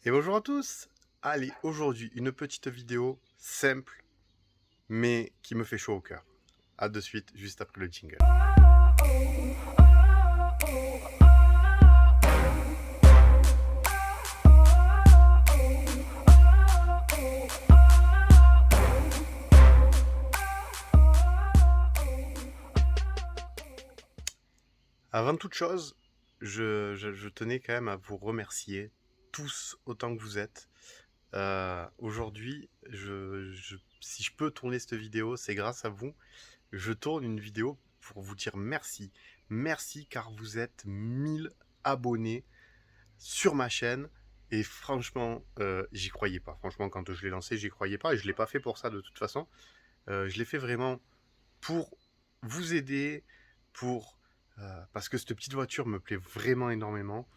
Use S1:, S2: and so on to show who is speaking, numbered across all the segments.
S1: Et bonjour à tous. Allez, aujourd'hui, une petite vidéo simple, mais qui me fait chaud au cœur. À de suite, juste après le jingle. Avant toute chose, je tenais quand même à vous remercier tous autant que vous êtes. Aujourd'hui, si je peux tourner cette vidéo, c'est grâce à vous. Je tourne une vidéo pour vous dire merci. Merci car vous êtes 1000 abonnés sur ma chaîne. Et franchement, j'y croyais pas. Franchement, quand je l'ai lancé, j'y croyais pas. Et je l'ai pas fait pour ça de toute façon. Je l'ai fait vraiment pour vous aider, parce que cette petite voiture me plaît vraiment énormément.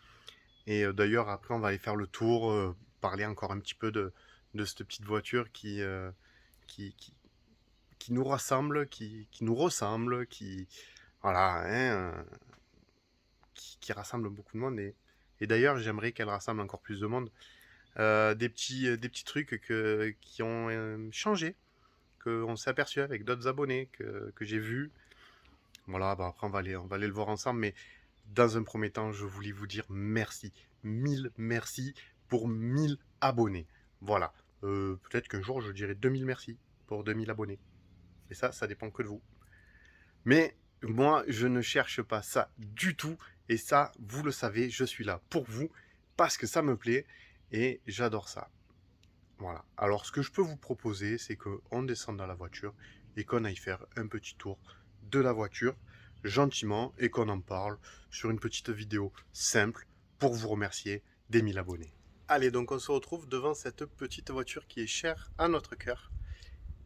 S1: Et d'ailleurs, après, on va aller faire le tour, parler encore un petit peu de cette petite voiture qui, qui, qui nous rassemble, qui nous ressemble, voilà, hein, qui rassemble beaucoup de monde. Et d'ailleurs, j'aimerais qu'elle rassemble encore plus de monde. Des petits trucs qui ont changé, qu'on s'est aperçu avec d'autres abonnés que j'ai vus. Voilà, bah après on va aller le voir ensemble, mais dans un premier temps, je voulais vous dire merci. 1000 merci pour 1000 abonnés. Voilà. Peut-être qu'un jour je dirai 2000 merci pour 2000 abonnés. Et ça dépend que de vous. Mais moi, je ne cherche pas ça du tout. Et ça, vous le savez, je suis là pour vous parce que ça me plaît et j'adore ça. Voilà. Alors, ce que je peux vous proposer, c'est qu'on descende dans la voiture et qu'on aille faire un petit tour de la voiture gentiment et qu'on en parle sur une petite vidéo simple pour vous remercier des 1000 abonnés. Allez, donc on se retrouve devant cette petite voiture qui est chère à notre cœur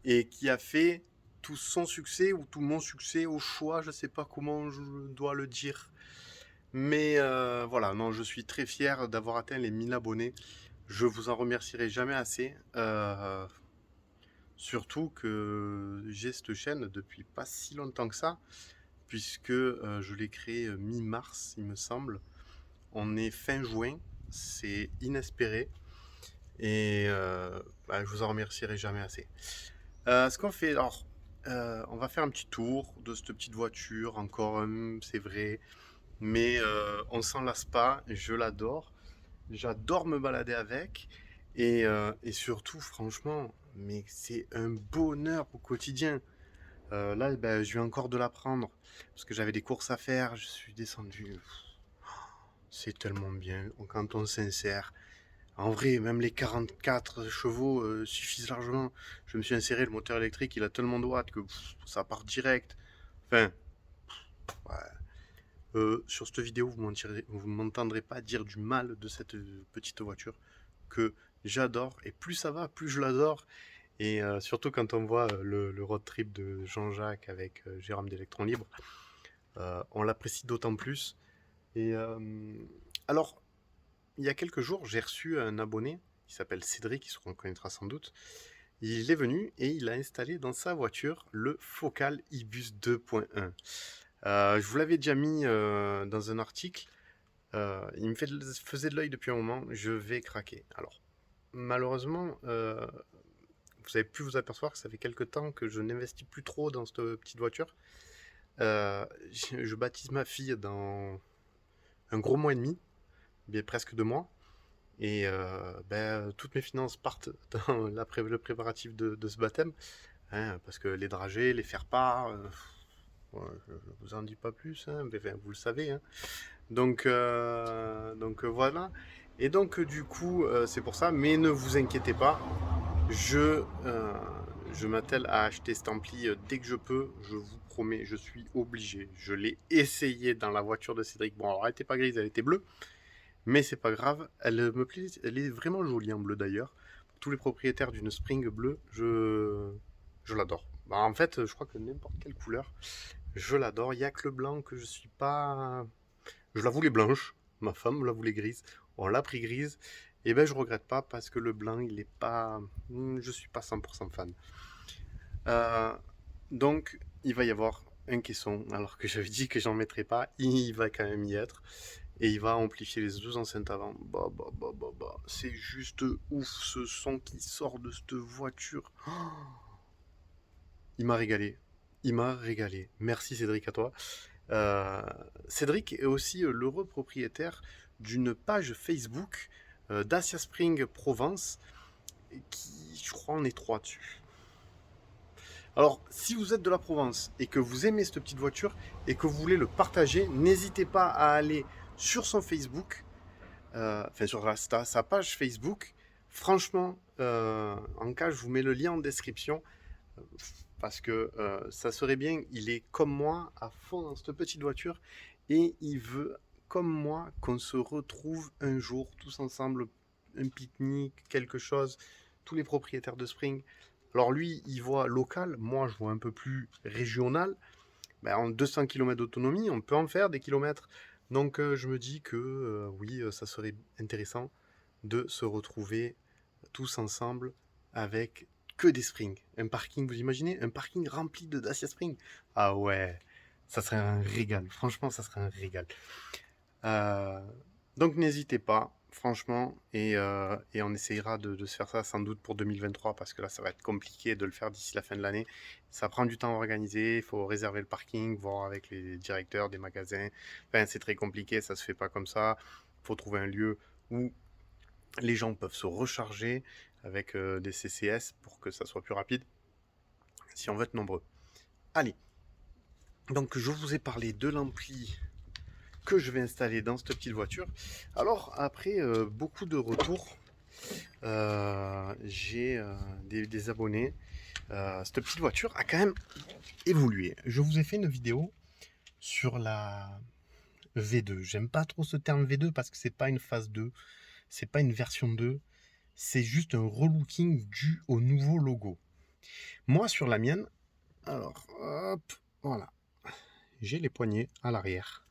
S1: et qui a fait tout son succès ou tout mon succès au choix, je ne sais pas comment je dois le dire. Mais voilà, non, je suis très fier d'avoir atteint les 1000 abonnés. Je vous en remercierai jamais assez. Surtout que j'ai cette chaîne depuis pas si longtemps que ça, puisque je l'ai créée mi-mars, il me semble. On est fin juin, c'est inespéré. Et bah, je vous en remercierai jamais assez. Ce qu'on fait, alors, on va faire un petit tour de cette petite voiture, encore, c'est vrai, mais on s'en lasse pas, je l'adore. J'adore me balader avec. Et surtout, franchement, mais c'est un bonheur au quotidien. Là, ben, je viens encore de la prendre parce que j'avais des courses à faire. Je suis descendu. C'est tellement bien quand on s'insère. En vrai, même les 44 chevaux suffisent largement. Je me suis inséré, le moteur électrique, il a tellement de watts que ça part direct. Enfin, ouais. Sur cette vidéo, vous m'entendrez pas dire du mal de cette petite voiture que j'adore. Et plus ça va, plus je l'adore. Et surtout quand on voit le road trip de Jean-Jacques avec Jérôme d'Electron Libre, on l'apprécie d'autant plus. Et alors, il y a quelques jours, j'ai reçu un abonné qui s'appelle Cédric, qui se reconnaîtra sans doute. Il est venu et il a installé dans sa voiture le Focal iBus 2.1. Je vous l'avais déjà mis dans un article. Il me faisait de l'œil depuis un moment. Je vais craquer. Alors, malheureusement, vous avez pu vous apercevoir que ça fait quelques temps que je n'investis plus trop dans cette petite voiture. Je baptise ma fille dans un gros mois et demi, bien presque 2 mois. Et ben, toutes mes finances partent dans le préparatif de ce baptême. Hein, parce que les dragées, les faire-part, ouais, je ne vous en dis pas plus, hein, mais, enfin, vous le savez. Hein. Donc voilà. Et donc du coup, c'est pour ça. Mais ne vous inquiétez pas, je, euh, je m'attelle à acheter cet ampli dès que je peux. Je vous promets, je suis obligé. Je l'ai essayé dans la voiture de Cédric. Bon, alors elle n'était pas grise, elle était bleue. Mais c'est pas grave. Elle me plaît. Elle est vraiment jolie en bleu d'ailleurs. Pour tous les propriétaires d'une Spring bleue, je l'adore. Bah, en fait, je crois que n'importe quelle couleur, je l'adore. Il n'y a que le blanc que je suis pas. Je la voulais blanche. Ma femme la voulait grise. On l'a pris grise. Et ben je regrette pas parce que le blanc, il est pas. Je suis pas 100% fan. Euh, donc, il va y avoir un caisson, alors que j'avais dit que j'en mettrais pas. Il va quand même y être. et il va amplifier les deux enceintes avant. C'est juste ouf ce son qui sort de cette voiture. Oh, il m'a régalé. Il m'a régalé. Merci Cédric à toi. Euh, Cédric est aussi l'heureux propriétaire d'une page Facebook Dacia Spring Provence qui, je crois, en est 3 dessus. Alors, si vous êtes de la Provence et que vous aimez cette petite voiture et que vous voulez le partager, n'hésitez pas à aller sur son Facebook, enfin sur sa page Facebook. Franchement, en cas, je vous mets le lien en description parce que ça serait bien. Il est comme moi à fond dans cette petite voiture et il veut, comme moi, qu'on se retrouve un jour tous ensemble, un pique-nique, quelque chose, tous les propriétaires de Spring. Alors lui, il voit local, moi je vois un peu plus régional. Ben, en 200 km d'autonomie, on peut en faire des kilomètres. Donc je me dis que oui, ça serait intéressant de se retrouver tous ensemble avec que des Springs. Un parking, vous imaginez? Un parking rempli de Dacia Spring. Ah ouais, ça serait un régal. Franchement, ça serait un régal. Euh, donc n'hésitez pas, franchement, et on essayera de se faire ça sans doute pour 2023 parce que là ça va être compliqué de le faire d'ici la fin de l'année. Ça prend du temps à organiser, il faut réserver le parking, voir avec les directeurs des magasins. Enfin, c'est très compliqué, ça se fait pas comme ça. Il faut trouver un lieu où les gens peuvent se recharger avec des CCS pour que ça soit plus rapide si on veut être nombreux. Allez, donc je vous ai parlé de l'ampli que je vais installer dans cette petite voiture. Alors après beaucoup de retours, j'ai des abonnés. Cette petite voiture a quand même évolué. Je vous ai fait une vidéo sur la V2. J'aime pas trop ce terme V2 parce que c'est pas une phase 2, c'est pas une version 2, c'est juste un relooking dû au nouveau logo. Moi sur la mienne, alors hop, voilà, j'ai les poignées à l'arrière.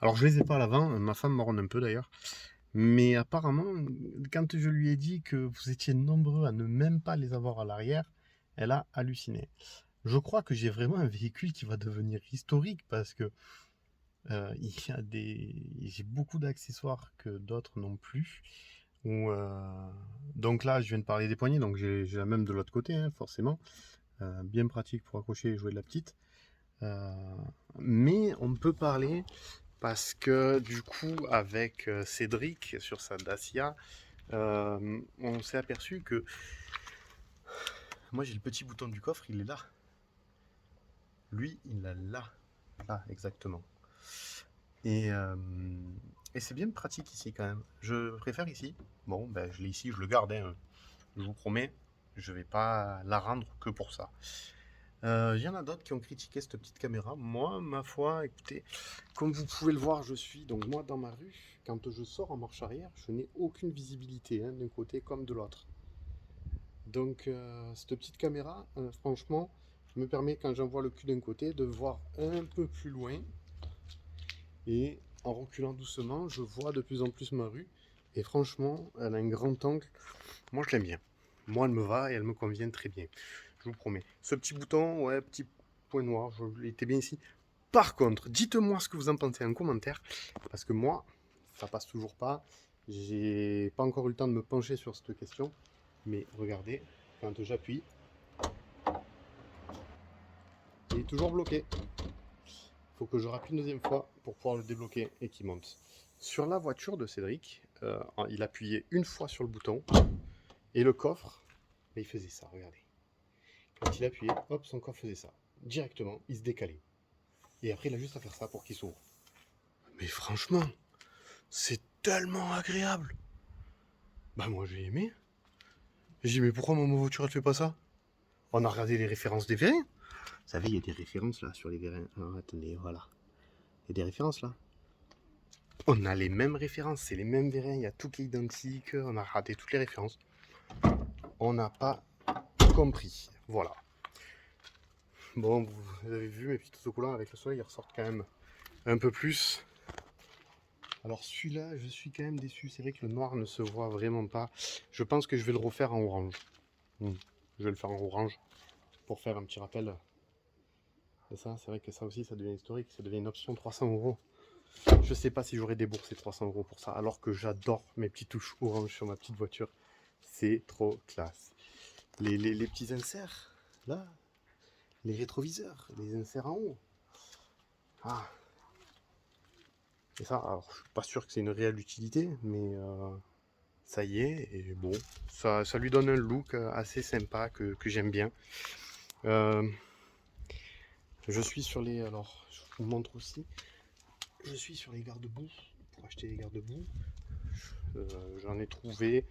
S1: Alors je les ai pas à l'avant, ma femme m'en un peu d'ailleurs. Mais apparemment, quand je lui ai dit que vous étiez nombreux à ne même pas les avoir à l'arrière, elle a halluciné. Je crois que j'ai vraiment un véhicule qui va devenir historique parce que il y a j'ai beaucoup d'accessoires que d'autres n'ont plus. Ou, donc là, je viens de parler des poignées, donc j'ai la même de l'autre côté, hein, forcément. Bien pratique pour accrocher et jouer de la petite. Euh, mais on peut parler parce que du coup, avec Cédric sur sa Dacia, on s'est aperçu que moi j'ai le petit bouton du coffre, il est là. Lui, il l'a là. Là, exactement. Et, euh, et c'est bien pratique ici quand même. Je préfère ici. Bon, ben, je l'ai ici, je le garde. Hein. Je vous promets, je vais pas la rendre que pour ça. Il y en a d'autres qui ont critiqué cette petite caméra. Moi, ma foi, écoutez, comme vous pouvez le voir, je suis donc moi dans ma rue. Quand je sors en marche arrière, je n'ai aucune visibilité hein, d'un côté comme de l'autre. Donc cette petite caméra, franchement, me permet quand j'envoie le cul d'un côté de voir un peu plus loin. Et en reculant doucement, je vois de plus en plus ma rue. Et franchement, elle a un grand angle. Moi, je l'aime bien. Moi, elle me va et elle me convient très bien. Je vous promets. Ce petit bouton, ouais, petit point noir, il était bien ici. Par contre, dites-moi ce que vous en pensez en commentaire. Parce que moi, ça passe toujours pas. J'ai pas encore eu le temps de me pencher sur cette question. Mais regardez, quand j'appuie, il est toujours bloqué. Il faut que je rappuie une deuxième fois pour pouvoir le débloquer et qu'il monte. Sur la voiture de Cédric, il appuyait une fois sur le bouton et le coffre, il faisait ça, regardez. Quand il appuyait, hop, son coffre faisait ça. Directement, il se décalait. Et après, il a juste à faire ça pour qu'il s'ouvre. Mais franchement, c'est tellement agréable. Bah moi j'ai aimé. J'ai dit mais pourquoi ma voiture elle fait pas ça? On a regardé les références des vérins. Vous savez, il y a des références là sur les vérins. Alors attendez, voilà. Il y a des références là. On a les mêmes références, c'est les mêmes vérins, il y a tout qui est identique, on a raté toutes les références. On n'a pas compris. Voilà. Bon, vous avez vu mes petits autocollants avec le soleil, ils ressortent quand même un peu plus. Alors celui-là, je suis quand même déçu. C'est vrai que le noir ne se voit vraiment pas. Je pense que je vais le refaire en orange. Je vais le faire en orange pour faire un petit rappel. Et ça, c'est vrai que ça aussi, ça devient historique. Ça devient une option 300 €. Je sais pas si j'aurais déboursé 300 € pour ça, alors que j'adore mes petites touches orange sur ma petite voiture. C'est trop classe. Les petits inserts, là, les rétroviseurs, les inserts en haut. Ah. Et ça, alors je suis pas sûr que c'est une réelle utilité, mais ça y est, et bon, ça lui donne un look assez sympa que j'aime bien. Je suis sur les... Alors, je vous montre aussi. Je suis sur les garde-boue, pour acheter les garde-boue. J'en ai trouvé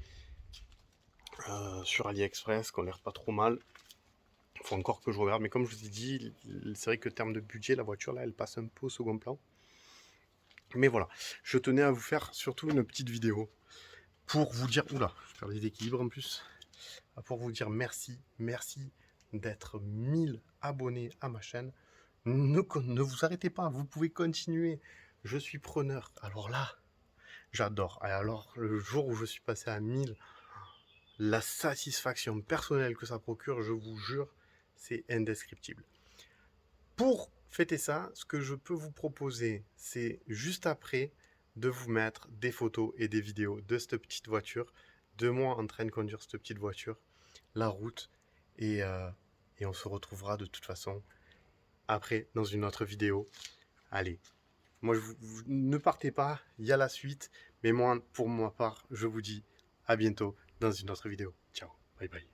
S1: sur AliExpress, qui ont l'air pas trop mal. Il faut encore que je regarde, mais comme je vous ai dit, c'est vrai que en termes de budget, la voiture là, elle passe un peu au second plan. Mais voilà, je tenais à vous faire surtout une petite vidéo pour vous dire... Oula, je perds les équilibres en plus. Pour vous dire merci, merci d'être 1000 abonnés à ma chaîne. Ne vous arrêtez pas, vous pouvez continuer. Je suis preneur. Alors là, j'adore. Et alors, le jour où je suis passé à 1000, la satisfaction personnelle que ça procure, je vous jure, c'est indescriptible. Pour fêter ça, ce que je peux vous proposer, c'est juste après de vous mettre des photos et des vidéos de cette petite voiture, de moi en train de conduire cette petite voiture, la route, et on se retrouvera de toute façon après dans une autre vidéo. Allez, moi ne partez pas, il y a la suite, mais moi, pour ma part, je vous dis à bientôt dans une autre vidéo. Ciao, bye bye.